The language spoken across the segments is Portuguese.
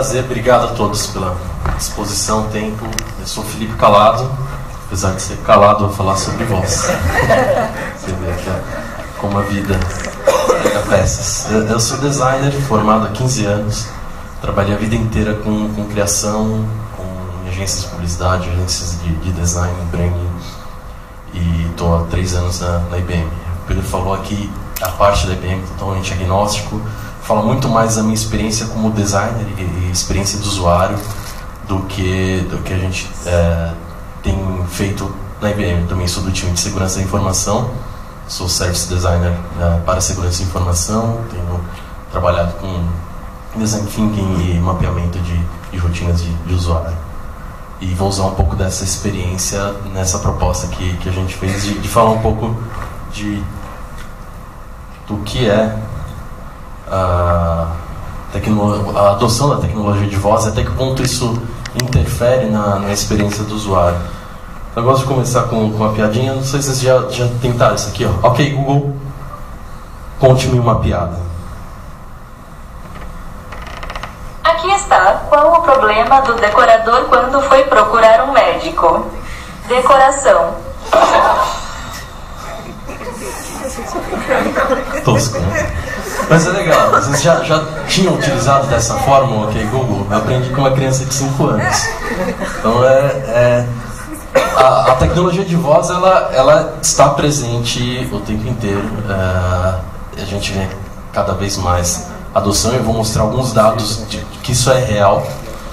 prazer, obrigado a todos pela exposição, tempo. Eu sou Felipe Calado, apesar de ser calado, vou falar sobre voz. Você vê aqui como a vida pega peças. Eu sou designer, formado há 15 anos, trabalhei a vida inteira com criação, com agências de publicidade, agências de design, branding, e estou há 3 anos na IBM. O Pedro falou aqui, a parte da IBM totalmente agnóstico, fala muito mais da minha experiência como designer e experiência do usuário do que a gente tem feito na IBM. Também sou do time de segurança da informação, sou service designer para segurança da informação, tenho trabalhado com design thinking e mapeamento de rotinas de usuário. E vou usar um pouco dessa experiência nessa proposta que a gente fez de falar um pouco do que é a adoção da tecnologia de voz, até que ponto isso interfere na experiência do usuário. Eu gosto de começar com uma piadinha, não sei se vocês já tentaram isso aqui, ó. Ok, Google, conte-me uma piada. Aqui está, qual o problema do decorador quando foi procurar um médico? Decoração. Tosco, né? Mas é legal, vocês já tinham utilizado dessa forma o OK Google? Eu aprendi com uma criança de 5 anos. Então a tecnologia de voz ela está presente o tempo inteiro. A gente vê cada vez mais adoção. Eu vou mostrar alguns dados de que isso é real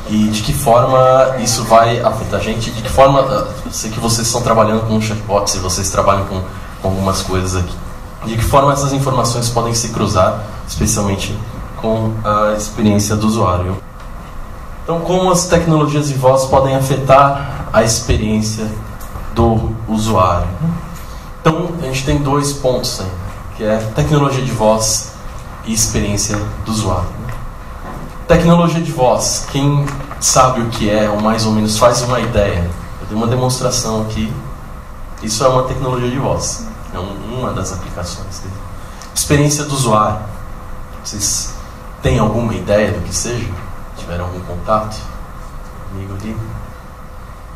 e de que forma isso vai afetar a gente. De que forma, eu sei que vocês estão trabalhando com um chatbot, se vocês trabalham com algumas coisas aqui. De que forma essas informações podem se cruzar, especialmente com a experiência do usuário. Então, como as tecnologias de voz podem afetar a experiência do usuário? Então, a gente tem 2 pontos aí, que é tecnologia de voz e experiência do usuário. Tecnologia de voz, quem sabe o que é, ou mais ou menos faz uma ideia. Eu dei uma demonstração aqui, isso é uma tecnologia de voz. É uma das aplicações dele. Experiência do usuário. Vocês têm alguma ideia do que seja? Tiveram algum contato comigo ali?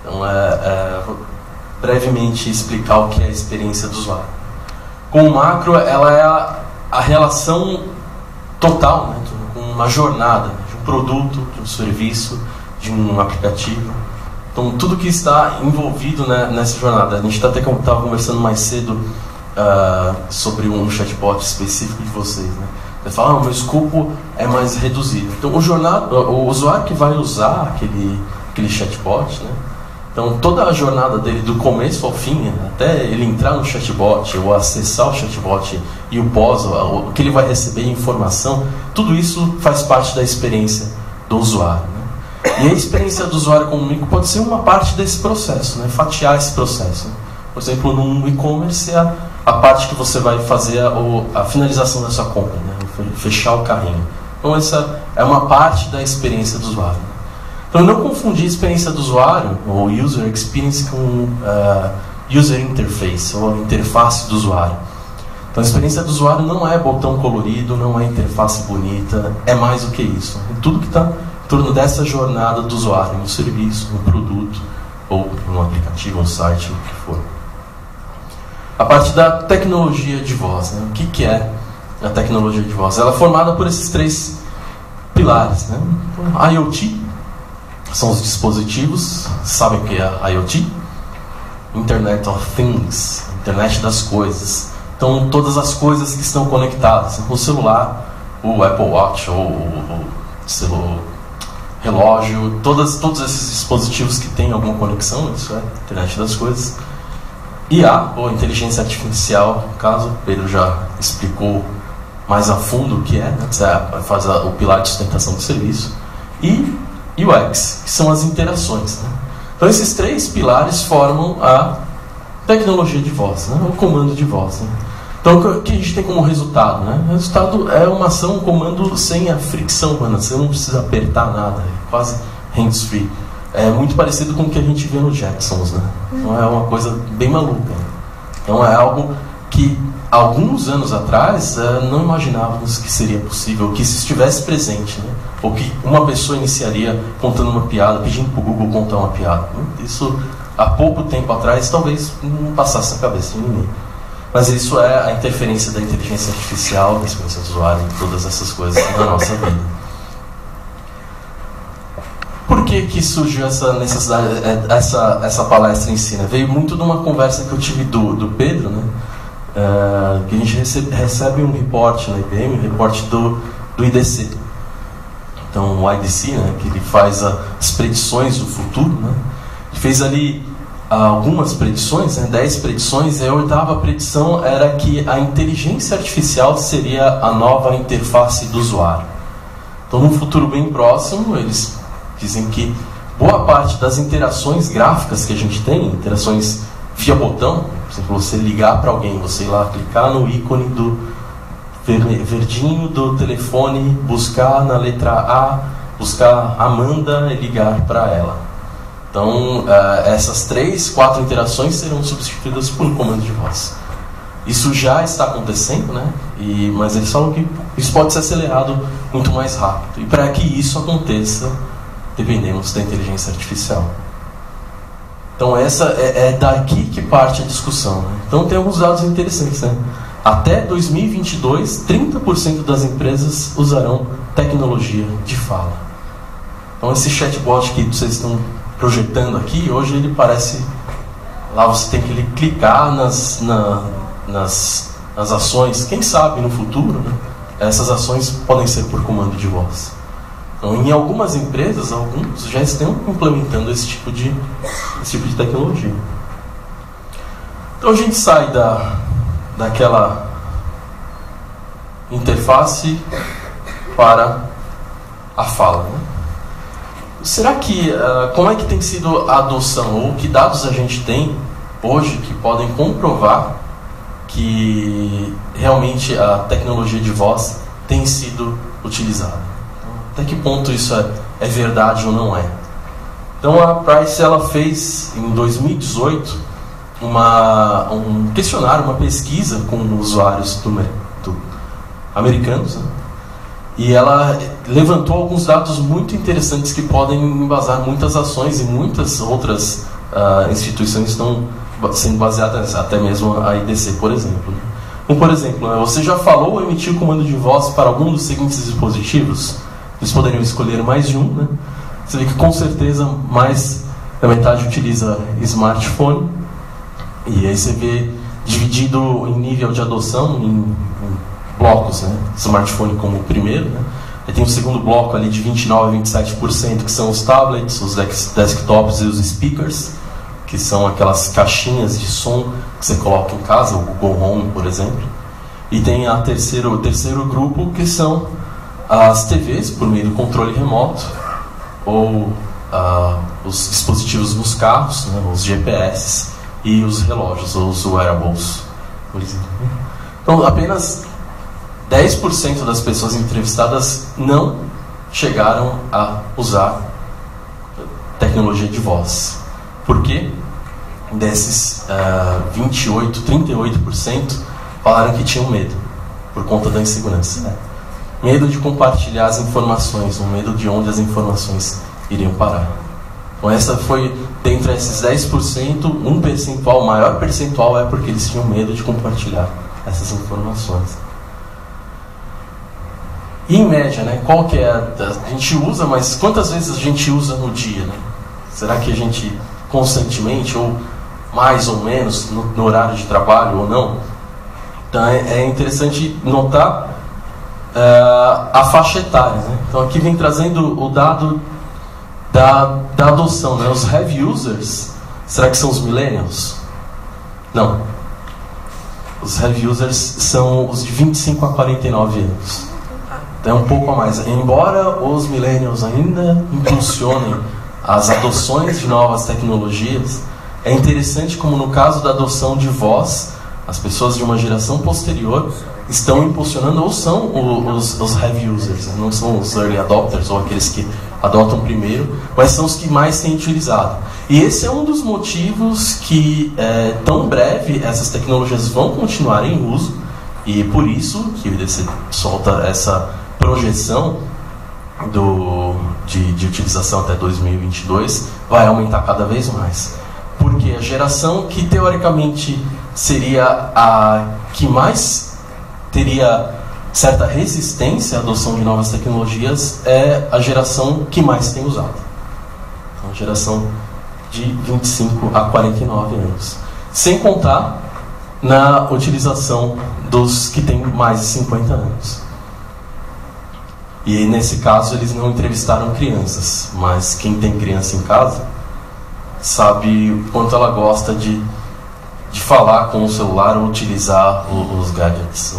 Então, vou brevemente explicar o que é a experiência do usuário. Com o macro, ela é a relação total, né, com uma jornada de um produto, de um serviço, de um aplicativo. Então, tudo que está envolvido, né, nessa jornada. A gente estava conversando mais cedo sobre um chatbot específico de vocês. Né? Você fala, o meu escopo é mais reduzido. Então, o usuário que vai usar aquele chatbot, né? Então, toda a jornada dele, do começo ao fim, né, até ele entrar no chatbot, ou acessar o chatbot e o pós, o que ele vai receber de informação, tudo isso faz parte da experiência do usuário. E a experiência do usuário comigo pode ser uma parte desse processo, né? Fatiar esse processo. Por exemplo, no e-commerce é a parte que você vai fazer a finalização da sua compra, né? Fechar o carrinho. Então essa é uma parte da experiência do usuário. Então não confundir a experiência do usuário, ou user experience, com user interface, ou a interface do usuário. Então a experiência do usuário não é botão colorido, não é interface bonita, é mais do que isso. É tudo que está em torno dessa jornada do usuário, no serviço, no produto, ou no aplicativo, no site, o que for. A parte da tecnologia de voz, né? O que é a tecnologia de voz? Ela é formada por esses 3 pilares, né? Então, IoT, são os dispositivos, sabem o que é IoT? Internet of Things, internet das coisas. Então, todas as coisas que estão conectadas, o celular, o Apple Watch, ou o relógio, todos esses dispositivos que têm alguma conexão, isso é internet das coisas. IA, ou inteligência artificial, no caso, o Pedro já explicou mais a fundo o que é, né? Você faz o pilar de sustentação do serviço. E UX, que são as interações, né? Então esses 3 pilares formam a tecnologia de voz, né? O comando de voz, né? Então o que a gente tem como resultado, né? O resultado é uma ação, um comando sem a fricção humana, você não precisa apertar nada, é quase hands-free. É muito parecido com o que a gente vê no Jetsons, né? Então é uma coisa bem maluca. Então é algo que alguns anos atrás não imaginávamos que seria possível, que isso estivesse presente, né? ou que uma pessoa iniciaria contando uma piada, pedindo para o Google contar uma piada. Isso, há pouco tempo atrás, talvez não passasse na cabeça de ninguém. Mas isso é a interferência da inteligência artificial, da experiência do usuário, todas essas coisas na nossa vida. Por que surgiu essa necessidade, essa palestra em si? Né? Veio muito de uma conversa que eu tive do Pedro, né? Que a gente recebe um reporte na IBM, um reporte do IDC. Então, o IDC, né, que ele faz as predições do futuro, né? Ele fez ali algumas predições, né, 10 predições, e a 8ª predição era que a inteligência artificial seria a nova interface do usuário. Então, num futuro bem próximo, eles dizem que boa parte das interações gráficas que a gente tem, interações via botão, por exemplo, você ligar para alguém, você ir lá clicar no ícone do verdinho do telefone, buscar na letra A, buscar Amanda e ligar para ela. Então, essas 3, 4 interações serão substituídas por um comando de voz. Isso já está acontecendo, né? Mas eles falam que isso pode ser acelerado muito mais rápido. E para que isso aconteça, dependemos da inteligência artificial. Então, essa é daqui que parte a discussão, né? Então, tem alguns dados interessantes, né? Até 2022, 30% das empresas usarão tecnologia de fala. Então, esse chatbot que vocês estão projetando aqui, hoje ele parece... Lá você tem que clicar nas ações. Quem sabe no futuro, né, essas ações podem ser por comando de voz. Então, em algumas empresas, alguns já estão implementando esse tipo de tecnologia. Então, a gente sai daquela interface para a fala, né? Será que, como é que tem sido a adoção, ou que dados a gente tem hoje que podem comprovar que realmente a tecnologia de voz tem sido utilizada? Até que ponto isso é verdade ou não é? Então, a Price ela fez, em 2018, um questionário, uma pesquisa com usuários americanos, né? E ela levantou alguns dados muito interessantes que podem embasar muitas ações, e muitas outras instituições estão sendo baseadas, até mesmo a IDC, por exemplo. Então, por exemplo, você já falou ou emitiu comando de voz para algum dos seguintes dispositivos? Eles poderiam escolher mais de um, né? Você vê que com certeza mais da metade utiliza smartphone, e aí você vê dividido em nível de adoção em blocos, né? Smartphone como o primeiro, né? Aí tem o segundo bloco ali de 29% a 27%, que são os tablets, os desktops e os speakers, que são aquelas caixinhas de som que você coloca em casa, o Google Home, por exemplo. E tem o terceiro grupo, que são as TVs, por meio do controle remoto, ou os dispositivos nos carros, né? Os GPS, e os relógios, ou os wearables, por exemplo. Então, apenas 10% das pessoas entrevistadas não chegaram a usar tecnologia de voz. Por quê? Desses 38% falaram que tinham medo, por conta da insegurança, né? Medo de compartilhar as informações, o medo de onde as informações iriam parar. Então, essa foi, dentre esses 10%, um percentual, o maior percentual é porque eles tinham medo de compartilhar essas informações. E em média, né, qual que é a gente usa, mas quantas vezes a gente usa no dia, né? Será que a gente constantemente, ou mais ou menos, no horário de trabalho ou não? Então é interessante notar a faixa etária, né? Então aqui vem trazendo o dado da adoção, né? Os heavy users, será que são os millennials? Não. Os heavy users são os de 25 a 49 anos. É um pouco a mais. Embora os millennials ainda impulsionem as adoções de novas tecnologias, é interessante como no caso da adoção de voz, as pessoas de uma geração posterior estão impulsionando, ou são os heavy users, né? Não são os early adopters, ou aqueles que adotam primeiro, mas são os que mais têm utilizado. E esse é um dos motivos que, tão breve, essas tecnologias vão continuar em uso, e por isso que o IDC solta essa projeção de utilização até 2022 vai aumentar cada vez mais. Porque a geração que teoricamente seria a que mais teria certa resistência à adoção de novas tecnologias é a geração que mais tem usado. Então, a geração de 25 a 49 anos. Sem contar na utilização dos que têm mais de 50 anos. E nesse caso eles não entrevistaram crianças, mas quem tem criança em casa sabe o quanto ela gosta de falar com o celular ou utilizar os gadgets.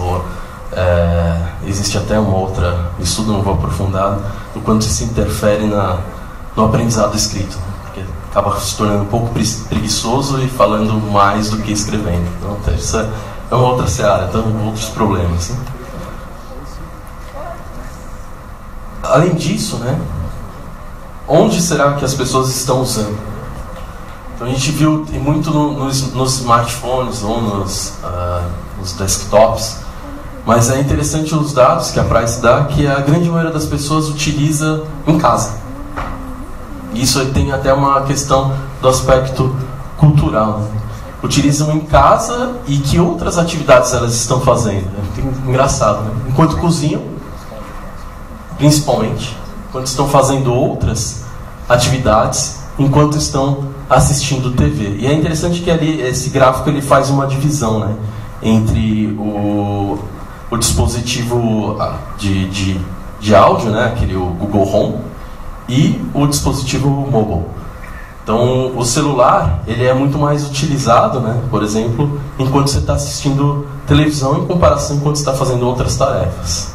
Existe até um outro estudo, não vou aprofundar, do quanto isso interfere no aprendizado escrito, porque acaba se tornando um pouco preguiçoso e falando mais do que escrevendo. Então, isso é uma outra seara, então outros problemas. Né? Além disso, né, onde será que as pessoas estão usando? Então a gente viu muito nos smartphones ou nos desktops, mas é interessante os dados que a Price dá, que a grande maioria das pessoas utiliza em casa. Isso tem até uma questão do aspecto cultural. Né? Utilizam em casa e que outras atividades elas estão fazendo. É engraçado, né? Enquanto cozinham, principalmente, enquanto estão fazendo outras atividades, enquanto estão assistindo TV. E é interessante que ali esse gráfico ele faz uma divisão, né, entre o dispositivo de áudio, né, o Google Home, e o dispositivo mobile. Então, o celular ele é muito mais utilizado, né, por exemplo, enquanto você está assistindo televisão, em comparação enquanto você está fazendo outras tarefas.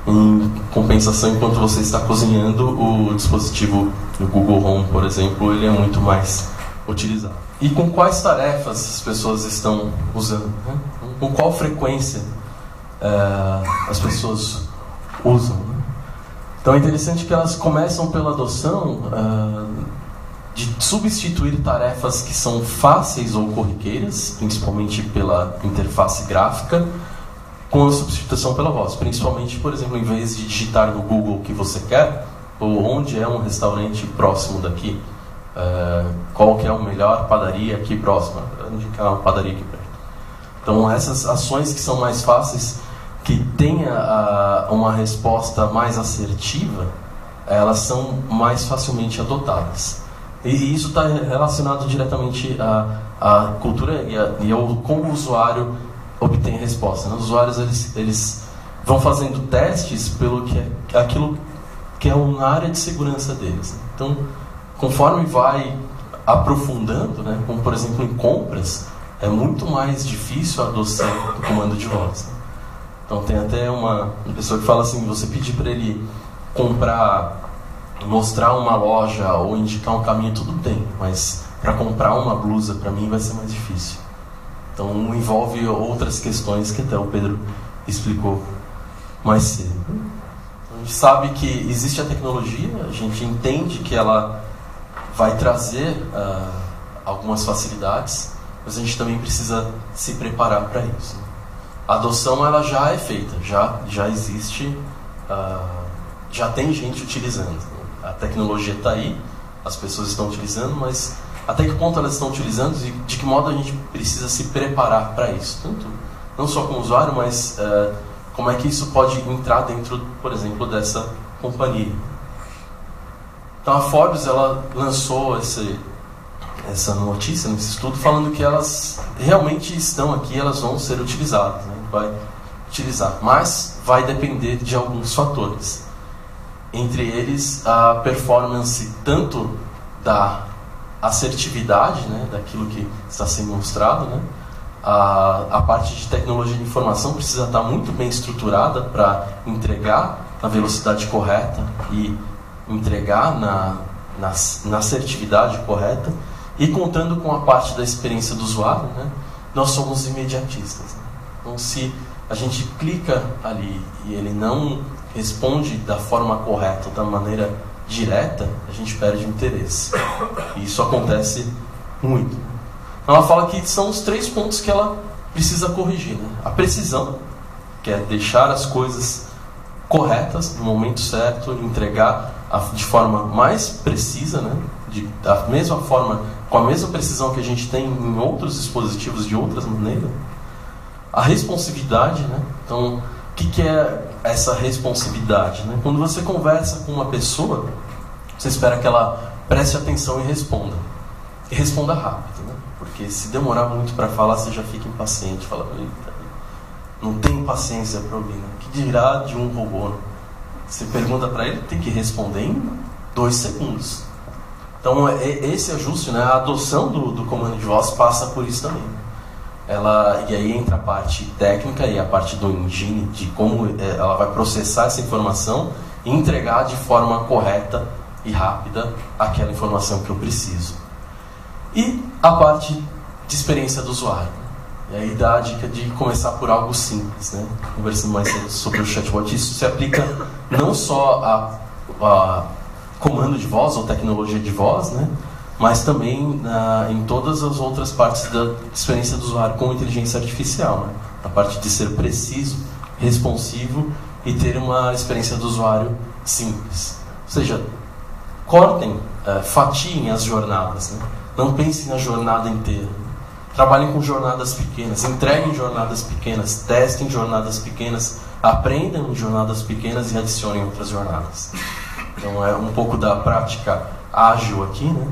Em compensação, enquanto você está cozinhando, o dispositivo do Google Home, por exemplo, ele é muito mais utilizado. E com quais tarefas as pessoas estão usando? Né? Com qual frequência as pessoas usam? Né? Então é interessante que elas começam pela adoção de substituir tarefas que são fáceis ou corriqueiras, principalmente pela interface gráfica, com a substituição pela voz. Principalmente, por exemplo, em vez de digitar no Google o que você quer, ou onde é um restaurante próximo daqui, qual que é a melhor padaria aqui próxima, indicar uma padaria aqui perto. Então, essas ações que são mais fáceis, que tenha uma resposta mais assertiva, elas são mais facilmente adotadas. E isso está relacionado diretamente à cultura e ao como o usuário obtém resposta. Os usuários eles vão fazendo testes pelo aquilo que é na área de segurança deles. Então, conforme vai aprofundando, né, como por exemplo em compras, é muito mais difícil a adoção do comando de voz. Então tem até uma pessoa que fala assim, você pedir para ele mostrar uma loja ou indicar um caminho, tudo bem, mas para comprar uma blusa para mim vai ser mais difícil. Então envolve outras questões que até o Pedro explicou mais cedo. A gente sabe que existe a tecnologia, a gente entende que ela vai trazer algumas facilidades, mas a gente também precisa se preparar para isso. A adoção ela já é feita, já existe, já tem gente utilizando. A tecnologia está aí, as pessoas estão utilizando, mas até que ponto elas estão utilizando e de que modo a gente precisa se preparar para isso, tanto não só como usuário, mas como é que isso pode entrar dentro, por exemplo, dessa companhia. Então a Forbes ela lançou essa notícia nesse estudo falando que elas realmente estão aqui, elas vão ser utilizadas, né? Vai utilizar, mas vai depender de alguns fatores, entre eles a performance tanto da assertividade, né, daquilo que está sendo mostrado, né? A parte de tecnologia de informação precisa estar muito bem estruturada para entregar na velocidade correta e entregar na assertividade correta, e contando com a parte da experiência do usuário, né, nós somos imediatistas. Né? Então, se a gente clica ali e ele não responde da forma correta, da maneira direta, a gente perde o interesse. E isso acontece muito. Ela fala que são os 3 pontos que ela precisa corrigir. Né? A precisão, que é deixar as coisas corretas, no momento certo, entregar de forma mais precisa, né? Da mesma forma, com a mesma precisão que a gente tem em outros dispositivos de outras maneiras. A responsividade, né? Então, o que é essa responsividade, né? Quando você conversa com uma pessoa, você espera que ela preste atenção e responda. E responda rápido, né? Porque se demorar muito para falar, você já fica impaciente. Fala, eita, não tenho paciência para ouvir, né? O que dirá de um robô, né? Você pergunta para ele, tem que responder em 2 segundos. Então, esse ajuste, né? A adoção do comando de voz passa por isso também. E aí entra a parte técnica e a parte do engine, de como ela vai processar essa informação e entregar de forma correta e rápida aquela informação que eu preciso. E a parte de experiência do usuário. E aí dá a dica de começar por algo simples, né? Conversando mais sobre o chatbot, isso se aplica não só a comando de voz ou tecnologia de voz, né? Mas também em todas as outras partes da experiência do usuário com inteligência artificial, né? A parte de ser preciso, responsivo e ter uma experiência do usuário simples. Ou seja, cortem, fatiem as jornadas, né? Não pensem na jornada inteira. Trabalhem com jornadas pequenas, entreguem jornadas pequenas, testem jornadas pequenas, aprendam em jornadas pequenas e adicionem outras jornadas. Então é um pouco da prática ágil aqui, né?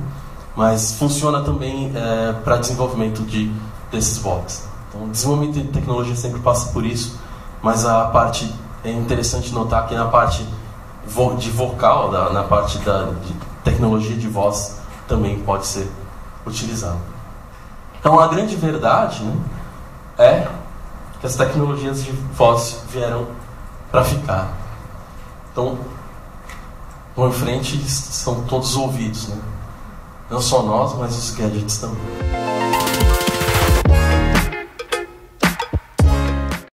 Mas funciona também para desenvolvimento desses bots. Então, o desenvolvimento de tecnologia sempre passa por isso, mas a parte é interessante notar que na parte de vocal, na parte de tecnologia de voz, também pode ser utilizado. Então, a grande verdade, né, é que as tecnologias de voz vieram para ficar. Então, vão em frente, são todos ouvidos, né? Não só nós, mas os gadgets também.